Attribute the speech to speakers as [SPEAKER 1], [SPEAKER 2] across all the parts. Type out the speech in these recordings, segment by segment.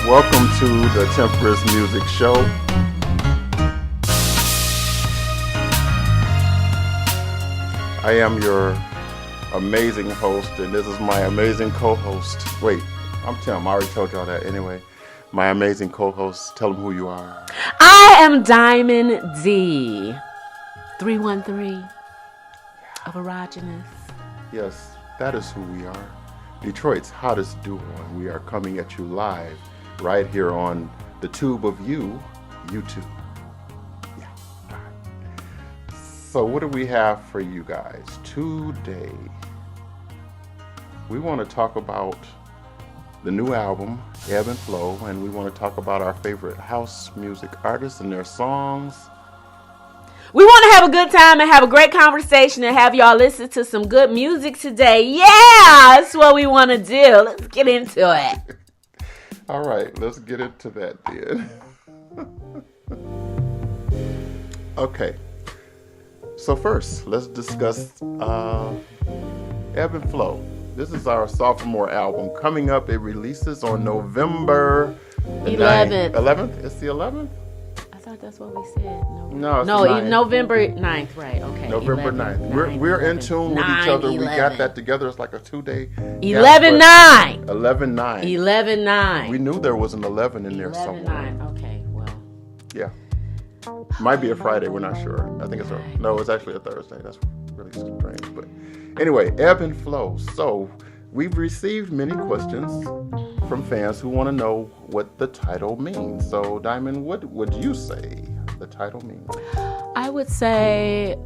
[SPEAKER 1] Welcome to the TimPris Music Show. I am your amazing host, and this is my amazing co-host. Wait, I'm Tim. I already told y'all that. Anyway, my amazing co-host. Tell them who you are.
[SPEAKER 2] I am Diamond D. 313 of Erogenous.
[SPEAKER 1] Yes, that is who we are. Detroit's hottest duo, and we are coming at you live right here on the tube of YouTube. Yeah. All right. So what do we have for you guys today? We want to talk about the new album, EBB and FLOW, and we want to talk about our favorite house music artists and their songs.
[SPEAKER 2] We want to have a good time and have a great conversation and have y'all listen to some good music today. Yeah, that's what we want to do. Let's get into it.
[SPEAKER 1] All right, let's get into that then. Okay, so first, let's discuss EBB and FLOW. This is our sophomore album coming up. It releases on November
[SPEAKER 2] 11th.
[SPEAKER 1] 11th? It's the 11th?
[SPEAKER 2] I thought that's what we said.
[SPEAKER 1] No, it's
[SPEAKER 2] no,
[SPEAKER 1] the 9th.
[SPEAKER 2] November 9th, right? Okay.
[SPEAKER 1] November 9th. We're in tune with each other.
[SPEAKER 2] 11.
[SPEAKER 1] We got that together. It's like a 2-day.
[SPEAKER 2] 11-9.
[SPEAKER 1] 11-9.
[SPEAKER 2] 11-9.
[SPEAKER 1] We knew there was an 11 in there somewhere.
[SPEAKER 2] 11-9. Okay, well.
[SPEAKER 1] Yeah. Might be a Friday. We're not sure. I think it's actually a Thursday. That's really strange. But anyway, EBB and FLOW. So we've received many questions from fans who want to know what the title means. So Diamond, what would you say the title means?
[SPEAKER 2] I would say,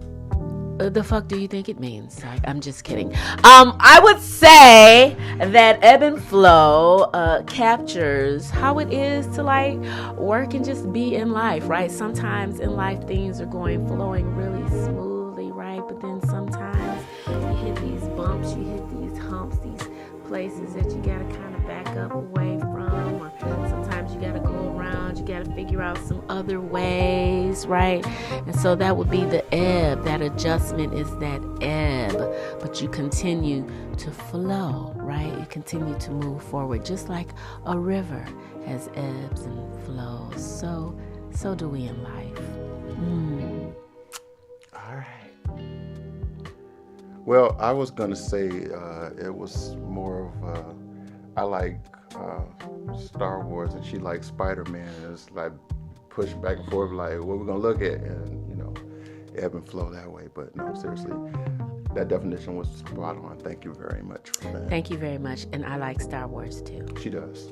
[SPEAKER 2] the fuck do you think it means? I'm just kidding. I would say that EBB and FLOW captures how it is to like work and just be in life, right? Sometimes in life things are flowing really smoothly, right? But then sometimes you hit these bumps, you hit these humps, these places that you gotta kind of back up away from, or sometimes you gotta go around, you gotta figure out some other ways, right? And so that would be the ebb. That adjustment is that ebb, but you continue to flow, right? You continue to move forward, just like a river has ebbs and flows. So do we in life.
[SPEAKER 1] All right. Well, I was going to say it was more of I like Star Wars and she likes Spider-Man. And it's like push back and forth like what we're going to look at and, EBB and FLOW that way. But no, seriously, that definition was spot on. Thank you very much for that.
[SPEAKER 2] Thank you very much. And I like Star Wars too.
[SPEAKER 1] She does.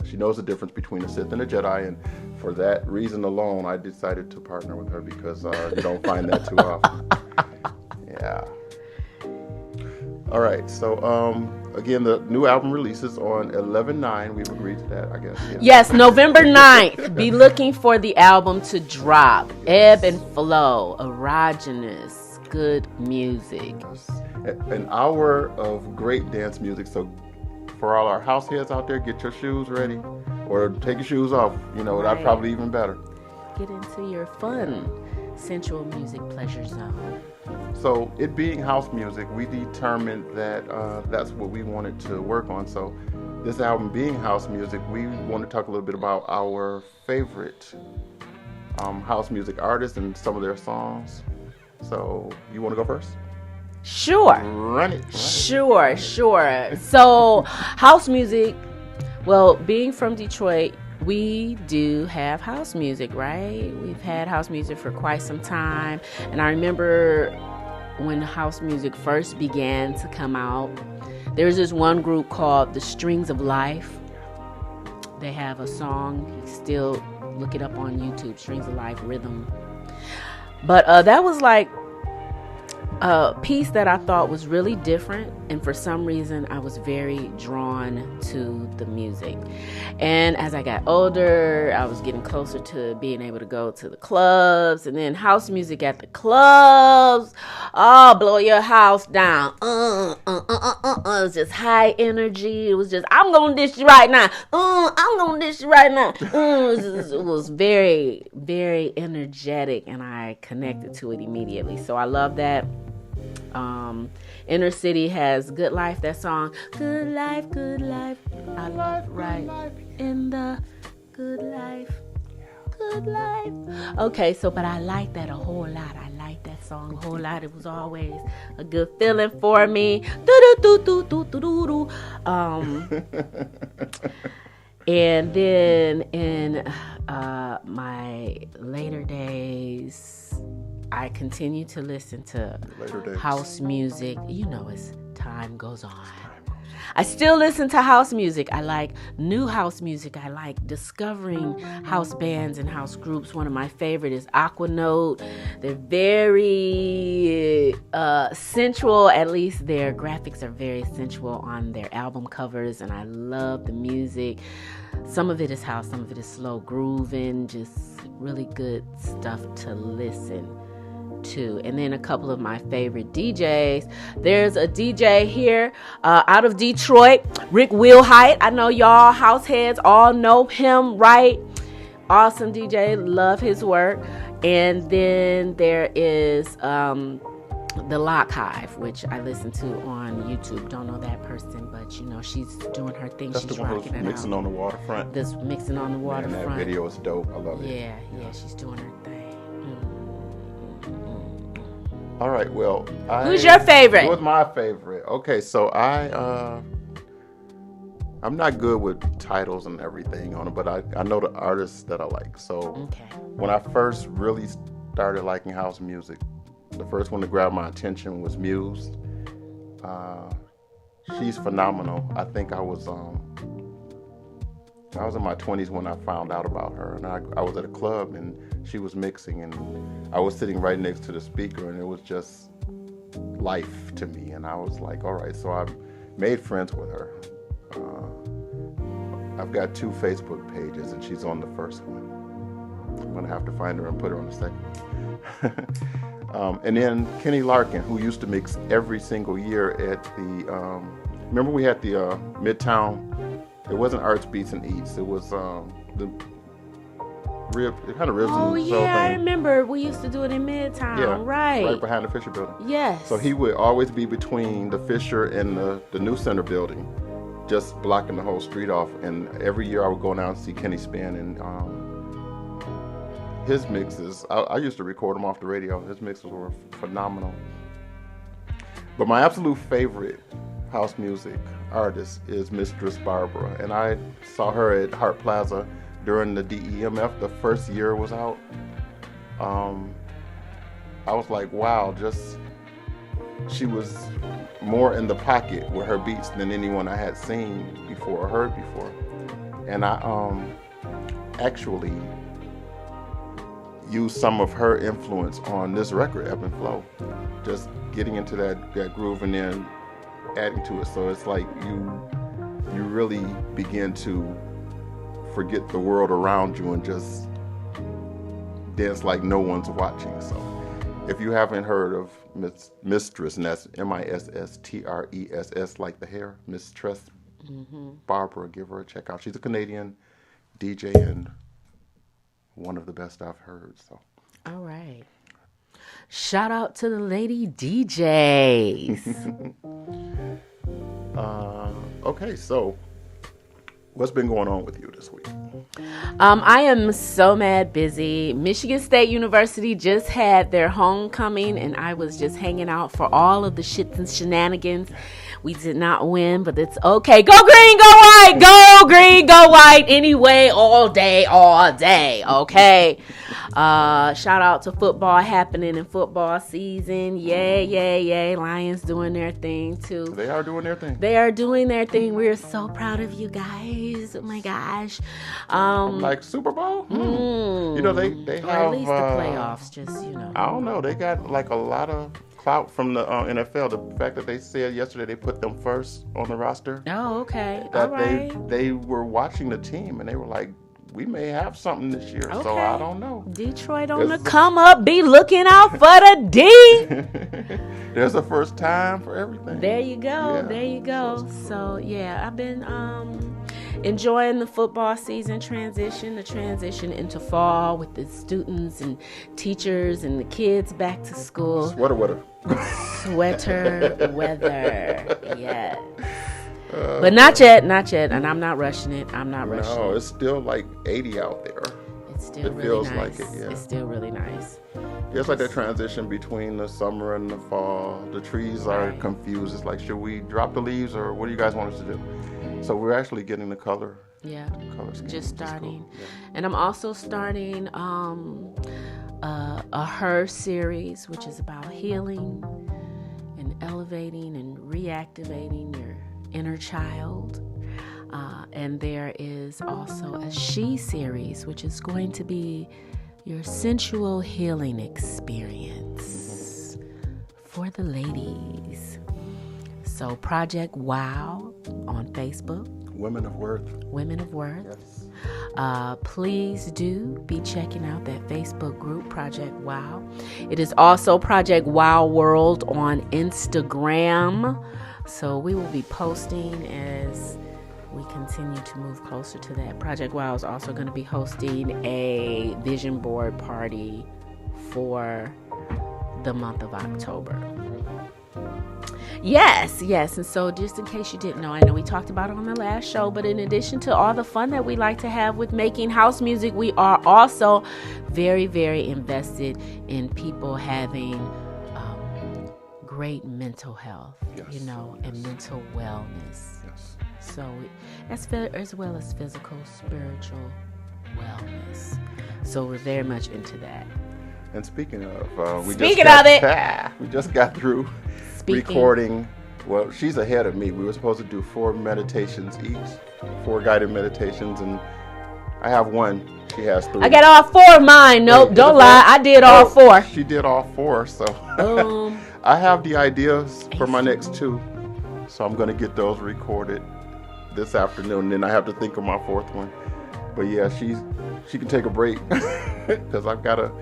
[SPEAKER 1] She knows the difference between a Sith and a Jedi. And for that reason alone, I decided to partner with her because you don't find that too often. Yeah. All right, so again, the new album releases on 11/9. We've agreed to that, I guess. Yeah.
[SPEAKER 2] Yes, November 9th. Be looking for the album to drop. EBB and FLOW, Erogenous, good music.
[SPEAKER 1] An hour of great dance music. So for all our house heads out there, get your shoes ready or take your shoes off. Right. That's probably even better.
[SPEAKER 2] Get into your fun, sensual music pleasure zone.
[SPEAKER 1] So it being house music, we determined that that's what we wanted to work on. So this album being house music, we want to talk a little bit about our favorite house music artists and some of their songs. So you want to go first?
[SPEAKER 2] Sure.
[SPEAKER 1] Run it.
[SPEAKER 2] Sure. So house music, well, being from Detroit, we do have house music, right? We've had house music for quite some time. And I remember when house music first began to come out, there was this one group called The Strings of Life. They have a song, you still look it up on YouTube, Strings of Life Rhythm. But that was like a piece that I thought was really different, and for some reason I was very drawn to the music. And as I got older, I was getting closer to being able to go to the clubs, and then house music at the clubs, blow your house down. It was just high energy. It was just, I'm gonna dish you right now. I'm gonna dish you right now. It was very, very energetic, and I connected to it immediately. So I love that. Inner City has Good Life, that song. Good life, good life. I love right in the good life. Good life. Okay, so but I like that a whole lot. I like that song a whole lot. It was always a good feeling for me. And then in my later days, I continue to listen to house music. You know, as time goes on. I still listen to house music. I like new house music. I like discovering house bands and house groups. One of my favorite is Aquanote. They're very sensual. At least their graphics are very sensual on their album covers, and I love the music. Some of it is house, some of it is slow grooving, just really good stuff to listen to. And then a couple of my favorite DJs. There's a DJ here out of Detroit, Rick Wilhite. I know y'all house heads all know him, right? Awesome DJ, love his work. And then there is the Lock Hive, which I listen to on YouTube. Don't know that person, but you know she's doing her thing.
[SPEAKER 1] That's
[SPEAKER 2] she's
[SPEAKER 1] the one
[SPEAKER 2] rocking
[SPEAKER 1] who's
[SPEAKER 2] it
[SPEAKER 1] mixing
[SPEAKER 2] out.
[SPEAKER 1] on the waterfront.
[SPEAKER 2] This mixing on the waterfront.
[SPEAKER 1] And that video is dope. I love it.
[SPEAKER 2] Yeah, she's doing her thing.
[SPEAKER 1] All right, well,
[SPEAKER 2] Who's your favorite?
[SPEAKER 1] Who's my favorite? Okay, so I'm not good with titles and everything on it, but I know the artists that I like. So when I first really started liking house music, the first one to grab my attention was Muse. She's phenomenal. I think I was in my 20s when I found out about her, and I was at a club and she was mixing, and I was sitting right next to the speaker, and it was just life to me. And I was like, all right, so I made friends with her. I've got 2 Facebook pages, and she's on the first one. I'm gonna have to find her and put her on the second one. And then Kenny Larkin, who used to mix every single year at the, remember we had the Midtown. It wasn't Arts, Beats, and Eats. It was the kind of ribs and soul thing.
[SPEAKER 2] Oh yeah, I remember. We used to do it in Midtown,
[SPEAKER 1] right behind the Fisher Building.
[SPEAKER 2] Yes.
[SPEAKER 1] So he would always be between the Fisher and the New Center Building, just blocking the whole street off. And every year I would go down and see Kenny spin, and his mixes, I used to record them off the radio. His mixes were phenomenal. But my absolute favorite house music artist is Mistress Barbara, and I saw her at Hart Plaza during the DEMF. The first year it was out. I was like, wow, she was more in the pocket with her beats than anyone I had seen before or heard before. And I actually used some of her influence on this record, Ebb and Flow, just getting into that groove and then adding to it. So it's like you really begin to forget the world around you and just dance like no one's watching. So if you haven't heard of Mistress, and that's Misstress, like the hair, Mistress Barbara, give her a check out. She's a Canadian DJ and one of the best I've heard. So
[SPEAKER 2] all right, shout out to the lady DJs.
[SPEAKER 1] Okay, so what's been going on with you this week?
[SPEAKER 2] I am so mad busy. Michigan State University just had their homecoming, and I was just hanging out for all of the shits and shenanigans. We did not win, but it's okay. Go green, go white. Go green, go white. Anyway, all day, okay? Shout out to football happening in football season. Yay. Lions doing their thing, too.
[SPEAKER 1] They are doing their thing.
[SPEAKER 2] They are doing their thing. We're so proud of you guys. Oh, my gosh.
[SPEAKER 1] Like Super Bowl? You know, they have...
[SPEAKER 2] Or at least the playoffs, just, you know.
[SPEAKER 1] I don't know. They got, like, a lot of clout from the NFL. The fact that they said yesterday they put them first on the roster.
[SPEAKER 2] Oh, okay.
[SPEAKER 1] That
[SPEAKER 2] all right.
[SPEAKER 1] they were watching the team, and they were like, we may have something this year,
[SPEAKER 2] okay.
[SPEAKER 1] So I don't know.
[SPEAKER 2] Detroit on the come up. Be looking out for the D.
[SPEAKER 1] There's a first time for everything.
[SPEAKER 2] There you go. Yeah. There you go. So yeah, I've been enjoying the football season transition, the transition into fall with the students and teachers and the kids back to school.
[SPEAKER 1] Sweater weather.
[SPEAKER 2] Sweater weather, yes. But not yet, and I'm not rushing it.
[SPEAKER 1] No, it's still like 80 out there.
[SPEAKER 2] It's still really
[SPEAKER 1] feels
[SPEAKER 2] nice.
[SPEAKER 1] like it, yeah.
[SPEAKER 2] It's still really nice.
[SPEAKER 1] It's like that transition between the summer and the fall. The trees are
[SPEAKER 2] Right.
[SPEAKER 1] confused. It's like, should we drop the leaves or what do you guys want us to do? So we're actually getting the color
[SPEAKER 2] Yeah,
[SPEAKER 1] scheme,
[SPEAKER 2] just
[SPEAKER 1] which is
[SPEAKER 2] starting.
[SPEAKER 1] cool. Yeah.
[SPEAKER 2] And I'm also starting a Her series, which is about healing and elevating and reactivating your inner child. And there is also a She series, which is going to be your sensual healing experience for the ladies. So Project Wow on Facebook,
[SPEAKER 1] Women of Worth.
[SPEAKER 2] Women of Worth.
[SPEAKER 1] Yes.
[SPEAKER 2] Please do be checking out that Facebook group, Project Wow. It is also Project Wow World on Instagram. So we will be posting as we continue to move closer to that. Project Wow is also going to be hosting a vision board party for the month of October. Yes. And so just in case you didn't know, I know we talked about it on the last show, but in addition to all the fun that we like to have with making house music, we are also very, very invested in people having great mental health,
[SPEAKER 1] Yes.
[SPEAKER 2] and mental wellness.
[SPEAKER 1] Yes.
[SPEAKER 2] So as well as physical, spiritual wellness. So we're very much into that.
[SPEAKER 1] And speaking of, we just got through recording. Well, she's ahead of me. We were supposed to do 4 meditations each, 4 guided meditations, and I have one. She has 3.
[SPEAKER 2] I got all 4 of mine. Nope, don't lie. I did all 4.
[SPEAKER 1] She did all 4, so
[SPEAKER 2] Boom.
[SPEAKER 1] I have the ideas for my next 2, so I'm going to get those recorded this afternoon, and then I have to think of my 4th one. But yeah, she can take a break because I've got to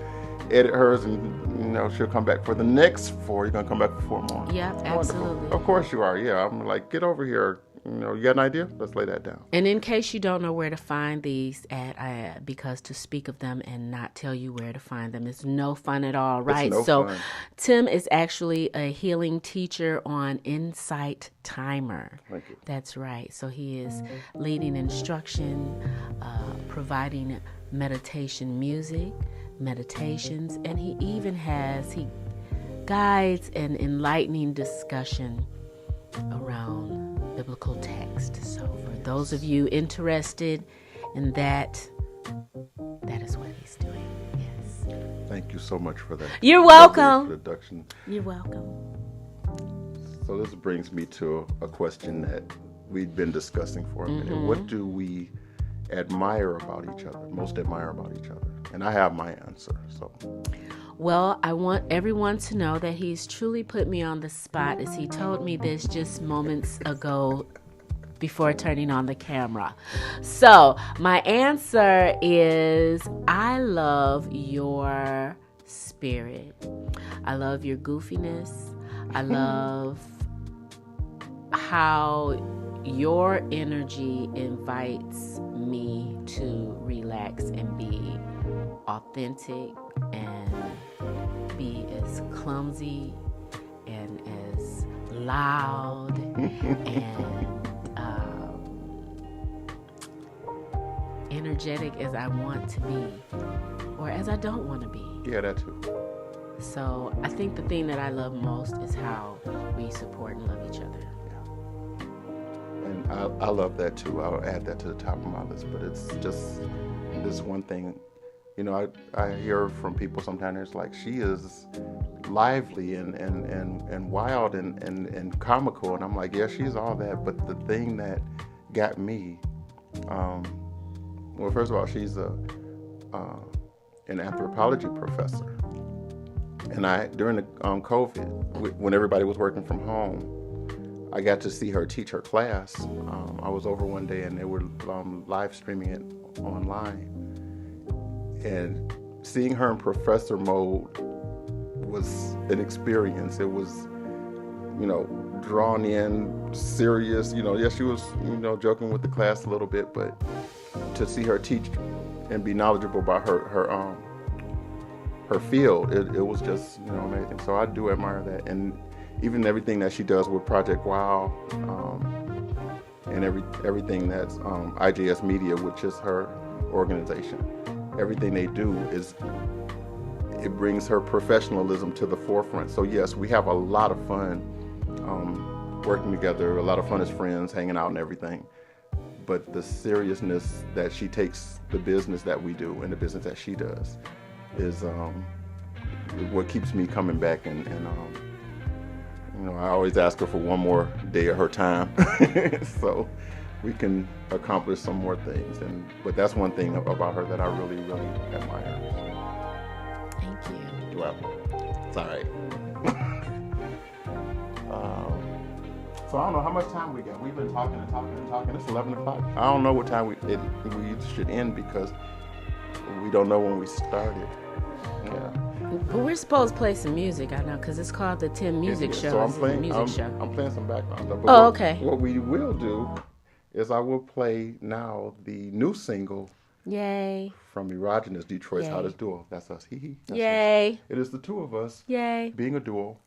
[SPEAKER 1] edit hers, and she'll come back for the next 4. You're going to come back for 4 more.
[SPEAKER 2] Yeah, absolutely.
[SPEAKER 1] Wonderful. Of course you are. Yeah, I'm like, get over here. You got an idea? Let's lay that down.
[SPEAKER 2] And in case you don't know where to find these at, because to speak of them and not tell you where to find them is no fun at all, right?
[SPEAKER 1] It's no fun.
[SPEAKER 2] Tim is actually a healing teacher on Insight Timer.
[SPEAKER 1] Thank you.
[SPEAKER 2] That's right. So he is leading instruction, providing meditation music, meditations, and he guides an enlightening discussion around biblical text. So for those of you interested in that is what he's doing. Yes.
[SPEAKER 1] Thank you so much for that.
[SPEAKER 2] You're welcome.
[SPEAKER 1] Introduction.
[SPEAKER 2] You're welcome.
[SPEAKER 1] So this brings me to a question that we've been discussing for a minute. What do we most admire about each other? And I have my answer. So
[SPEAKER 2] Well, I want everyone to know that he's truly put me on the spot, as he told me this just moments ago before turning on the camera. So my answer is I love your spirit. I love your goofiness. I love how your energy invites me to relax and be authentic and be as clumsy and as loud and energetic as I want to be, or as I don't want to be.
[SPEAKER 1] yeah, that too.
[SPEAKER 2] So I think the thing that I love most is how we support and love each other.
[SPEAKER 1] And I love that too. I'll add that to the top of my list. But it's just this one thing. I hear from people sometimes. It's like she is lively and wild and comical, and I'm like, yeah, she's all that. But the thing that got me, well, first of all, she's an anthropology professor, and during the COVID, when everybody was working from home, I got to see her teach her class. I was over one day, and they were live streaming it online. And seeing her in professor mode was an experience. It was, drawn in, serious. Yes, she was, joking with the class a little bit, but to see her teach and be knowledgeable about her field, it was just, amazing. So I do admire that, and even everything that she does with Project Wow, and everything that's IJS Media, which is her organization. Everything they do it brings her professionalism to the forefront. So yes, we have a lot of fun working together, a lot of fun as friends, hanging out and everything. But the seriousness that she takes the business that we do and the business that she does is what keeps me coming back. And I always ask her for one more day of her time so we can accomplish some more things. But that's one thing about her that I really, really admire.
[SPEAKER 2] Thank you.
[SPEAKER 1] Well, it's all right. So I don't know how much time we got. We've been talking and talking and talking. It's 11 o'clock. I don't know what time we should end because we don't know when we started. Yeah.
[SPEAKER 2] But we're supposed to play some music, I know, because it's called the Tim Music Show.
[SPEAKER 1] So I'm playing some background stuff. But
[SPEAKER 2] okay.
[SPEAKER 1] What we will do is I will play now the new single.
[SPEAKER 2] Yay.
[SPEAKER 1] From Erogenous, Detroit's
[SPEAKER 2] Yay.
[SPEAKER 1] Hottest Duo. That's us. That's
[SPEAKER 2] Yay.
[SPEAKER 1] Us. It is the two of us.
[SPEAKER 2] Yay.
[SPEAKER 1] Being a duo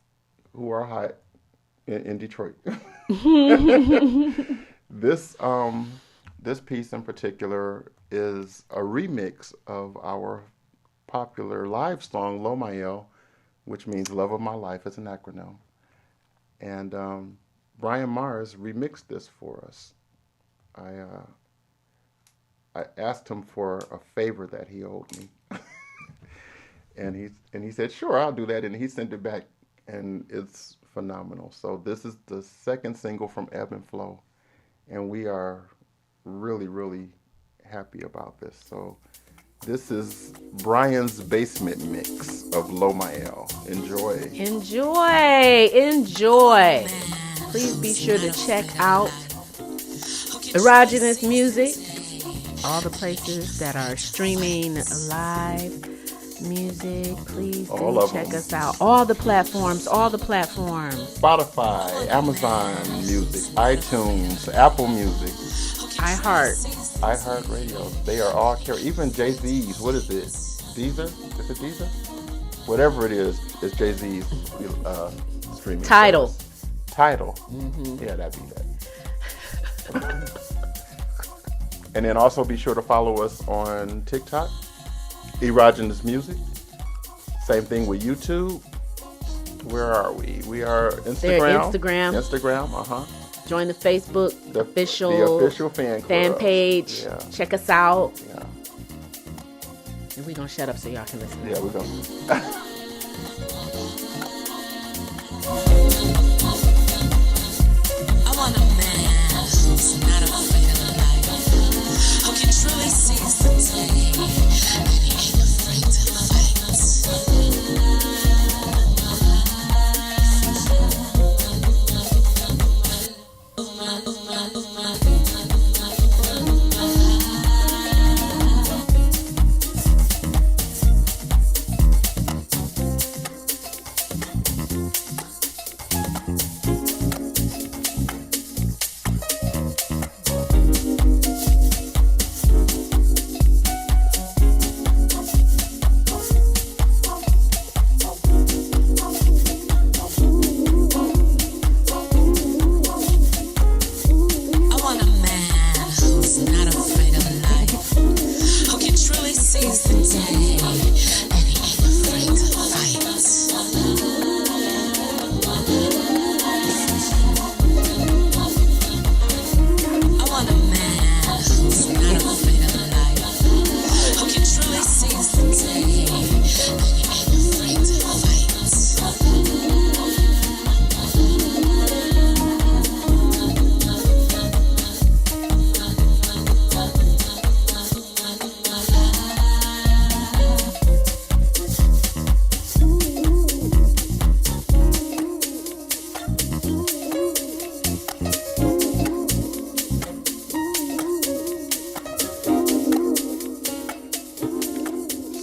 [SPEAKER 1] who are hot in Detroit. This piece in particular is a remix of our popular live song Lomael, which means love of my life. It's an acronym. And Brian Mars remixed this for us. I asked him for a favor that he owed me. and he said, sure, I'll do that. And he sent it back, and it's phenomenal. So this is the second single from EBB and FLOW, and we are really, really happy about this. So this is Brian's basement mix of Lomael. Enjoy.
[SPEAKER 2] Enjoy. Please be sure to check out Erogenous Music, all the places that are streaming live music. Please do check us out. All the platforms.
[SPEAKER 1] Spotify, Amazon Music, iTunes, Apple Music, iHeartRadio. They are all carried. Even Jay-Z's. What is it? Deezer? Is it Deezer? Whatever it is Jay-Z's streaming.
[SPEAKER 2] Tidal.
[SPEAKER 1] Mm-hmm. Yeah, that'd be that. And then also be sure to follow us on TikTok, Erogenous Music. Same thing with YouTube. Where are we? We are Instagram.
[SPEAKER 2] Join the Facebook official
[SPEAKER 1] fan
[SPEAKER 2] page.
[SPEAKER 1] Yeah.
[SPEAKER 2] Check us out.
[SPEAKER 1] Yeah.
[SPEAKER 2] And we're going to shut up so y'all can listen.
[SPEAKER 1] Yeah, we're going to.
[SPEAKER 3] I want a man who's not afraid of life, who can truly seize the day, and he ain't afraid to fight.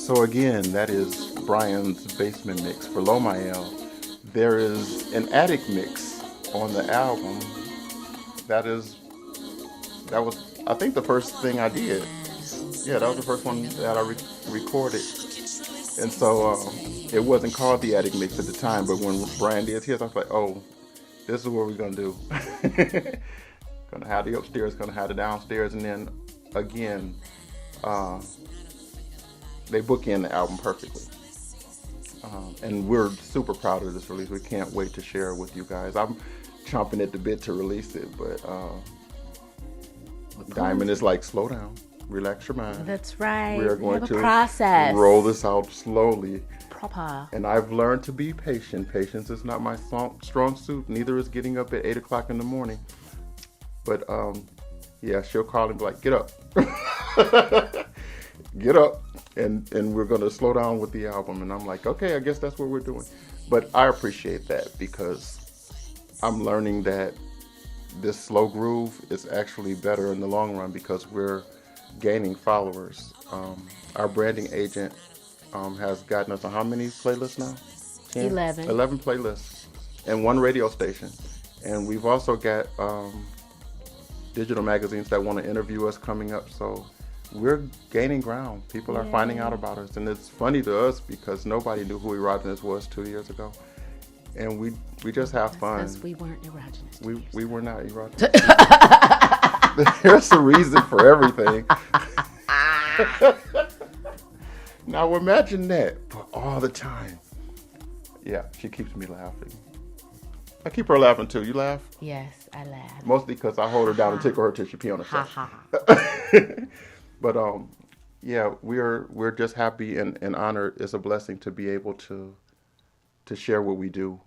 [SPEAKER 1] So again, that is Brian's basement mix for Lomael. There is an attic mix on the album, that was I think the first thing I did. Yeah, that was the first one that I recorded. And so it wasn't called the Attic Mix at the time, but when Brian did his, I was like, oh, this is what we're gonna do. Gonna have the upstairs, gonna have the downstairs, and then again, they bookend the album perfectly. And we're super proud of this release. We can't wait to share it with you guys. I'm chomping at the bit to release it, but Diamond is like, slow down, relax your mind.
[SPEAKER 2] That's right.
[SPEAKER 1] We are going to
[SPEAKER 2] process.
[SPEAKER 1] roll this out slowly.
[SPEAKER 2] Proper.
[SPEAKER 1] And I've learned to be patient. Patience is not my strong suit. Neither is getting up at 8 o'clock in the morning. But yeah, she'll call and be like, get up. Get up. And we're going to slow down with the album. And I'm like, okay, I guess that's what we're doing. But I appreciate that because I'm learning that this slow groove is actually better in the long run because we're gaining followers. Our branding agent has gotten us on how many playlists now? 10?
[SPEAKER 2] 11.
[SPEAKER 1] 11 playlists and 1 radio station. And we've also got digital magazines that want to interview us coming up. So we're gaining ground. People are finding out about us. And it's funny to us because nobody knew who Erogenous was 2 years ago. And we just have fun.
[SPEAKER 2] Because we weren't erogenous.
[SPEAKER 1] We were not erogenous. There's a reason for everything. Now imagine that for all the time. Yeah, she keeps me laughing. I keep her laughing too. You laugh?
[SPEAKER 2] Yes, I laugh.
[SPEAKER 1] Mostly because I hold her down and tickle her till she pee on herself. But yeah, we're just happy and honored. It's a blessing to be able to share what we do,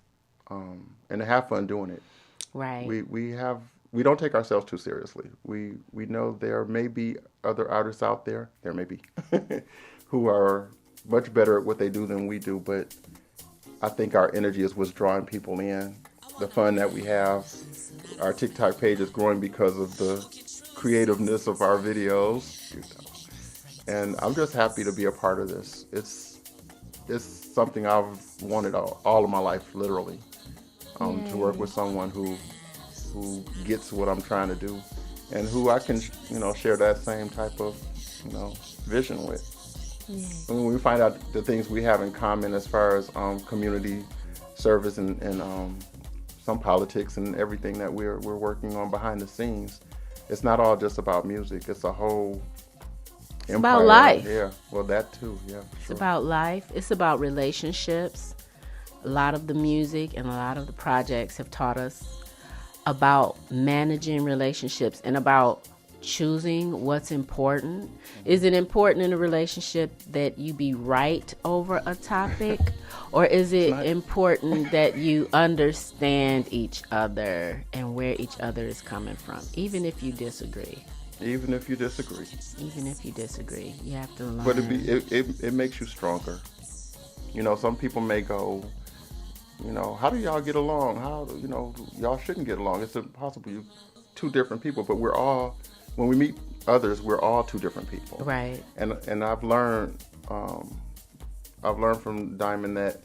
[SPEAKER 1] and to have fun doing it.
[SPEAKER 2] Right.
[SPEAKER 1] We don't take ourselves too seriously. We know there may be other artists out there. There may be who are much better at what they do than we do, but I think our energy is what's drawing people in. The fun that we have. Our TikTok page is growing because of the creativeness of our videos. And I'm just happy to be a part of this. It's something I've wanted all of my life, literally, to work with someone who gets what I'm trying to do and who I can, share that same type of, vision with. When we find out the things we have in common as far as community service and some politics and everything that we're working on behind the scenes, it's not all just about music. It's a whole empire.
[SPEAKER 2] It's about life.
[SPEAKER 1] Yeah, well, that too. Yeah,
[SPEAKER 2] It's about life. It's about relationships. A lot of the music and a lot of the projects have taught us about managing relationships and about choosing what's important. Is it important in a relationship that you be right over a topic, or is it important that you understand each other and where each other is coming from, even if you disagree?
[SPEAKER 1] Even if you disagree.
[SPEAKER 2] Even if you disagree, you have to learn.
[SPEAKER 1] But it makes you stronger. Some people may go, how do y'all get along? How, y'all shouldn't get along. It's impossible. You're two different people, but we're all, when we meet others, we're all two different people.
[SPEAKER 2] Right.
[SPEAKER 1] And I've learned from Diamond that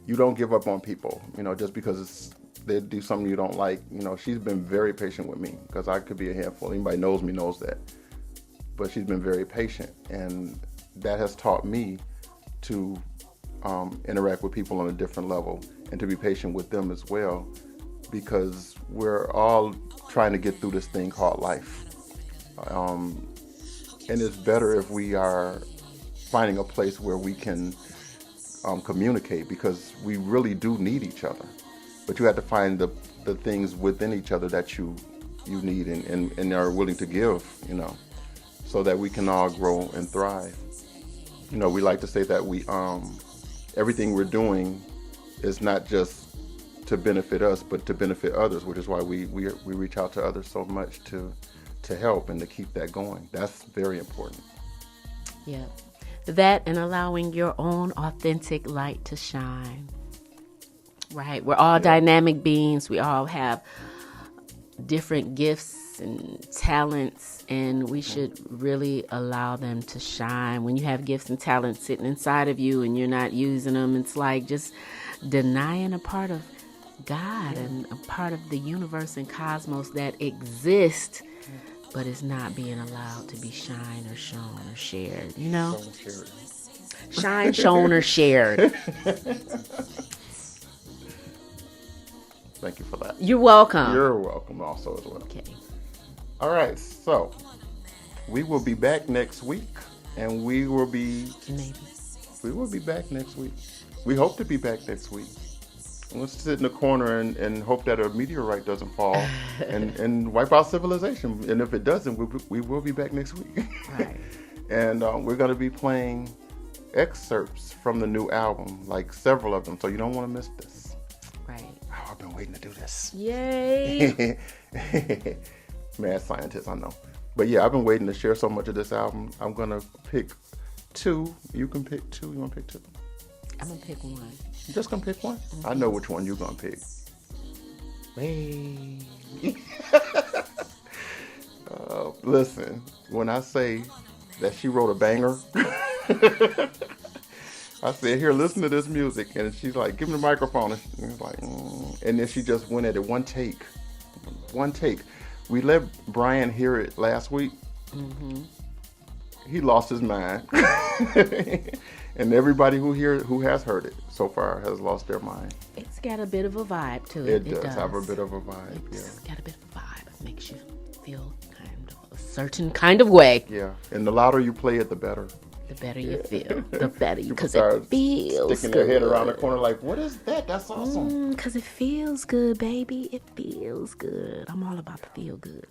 [SPEAKER 1] you don't give up on people, just because they do something you don't like. She's been very patient with me because I could be a handful. Anybody knows me knows that. But she's been very patient, and that has taught me to interact with people on a different level and to be patient with them as well, because we're all trying to get through this thing called life. And it's better if we are finding a place where we can communicate, because we really do need each other. But you have to find the things within each other that you need and are willing to give, so that we can all grow and thrive. We like to say that we everything we're doing is not just to benefit us, but to benefit others, which is why we reach out to others so much to help and to keep that going. That's very important.
[SPEAKER 2] Yeah. That and allowing your own authentic light to shine. Right. We're all dynamic beings. We all have different gifts and talents, and we should really allow them to shine. When you have gifts and talents sitting inside of you and you're not using them, it's like just denying a part of God and a part of the universe and cosmos that exist, but is not being allowed to be shined or shown or shared. You know, shine, shown, or shared.
[SPEAKER 1] Thank you for that.
[SPEAKER 2] You're welcome.
[SPEAKER 1] You're welcome also as well.
[SPEAKER 2] Okay.
[SPEAKER 1] All right, so we will be back next week, and we will be back next week. We hope to be back next week. Let's sit in the corner and hope that a meteorite doesn't fall and wipe out civilization. And if it doesn't, we will be back next week.
[SPEAKER 2] Right.
[SPEAKER 1] And we're going to be playing excerpts from the new album, like several of them. So you don't want to miss this.
[SPEAKER 2] Right.
[SPEAKER 1] Oh, I've been waiting to do this.
[SPEAKER 2] Yay.
[SPEAKER 1] Mad scientist, I know. But yeah, I've been waiting to share so much of this album. I'm going to pick 2. You can pick 2. You want to pick 2?
[SPEAKER 2] I'm going to pick 1.
[SPEAKER 1] You just going to pick 1? Mm-hmm. I know which one you're going to pick. Wait. Listen, when I say that she wrote a banger, I said, here, listen to this music. And she's like, give me the microphone. And she's like, And then she just went at it one take. We let Brian hear it last week. Mm-hmm. He lost his mind. And everybody who has heard it so far has lost their mind.
[SPEAKER 2] It's got a bit of a vibe to it.
[SPEAKER 1] It does have a bit of a vibe.
[SPEAKER 2] It's got a bit of a vibe. It makes you feel kind of a certain kind of way.
[SPEAKER 1] Yeah. And the louder you play it, the better.
[SPEAKER 2] The better you feel. The better you, because it feels
[SPEAKER 1] sticking
[SPEAKER 2] good.
[SPEAKER 1] Their head around the corner like, what is that? That's awesome.
[SPEAKER 2] Because it feels good, baby. It feels good. I'm all about the feel good.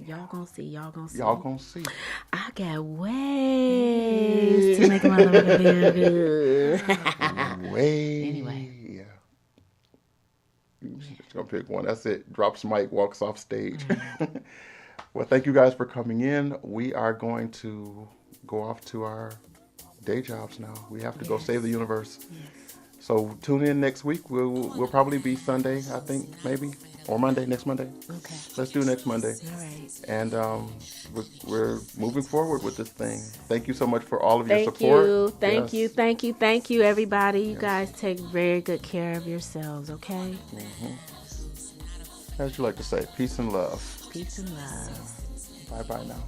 [SPEAKER 2] Y'all gonna see. Y'all gonna see. I got ways to make my motherfucker feel good. Anyway.
[SPEAKER 1] Yeah. Just gonna pick one. That's it. Drops mic, walks off stage. Well, thank you guys for coming in. We are going to go off to our day jobs now. We have to go save the universe.
[SPEAKER 2] Yes.
[SPEAKER 1] So tune in next week. We'll probably be Sunday, I think, maybe, or Monday, next Monday.
[SPEAKER 2] Okay.
[SPEAKER 1] Let's do next Monday.
[SPEAKER 2] All right.
[SPEAKER 1] And we're moving forward with this thing. Thank you so much for all of your support.
[SPEAKER 2] Thank you, everybody. You guys take very good care of yourselves, okay?
[SPEAKER 1] Mm-hmm. As you like to say, peace and love.
[SPEAKER 2] Peace and love.
[SPEAKER 1] Bye-bye now.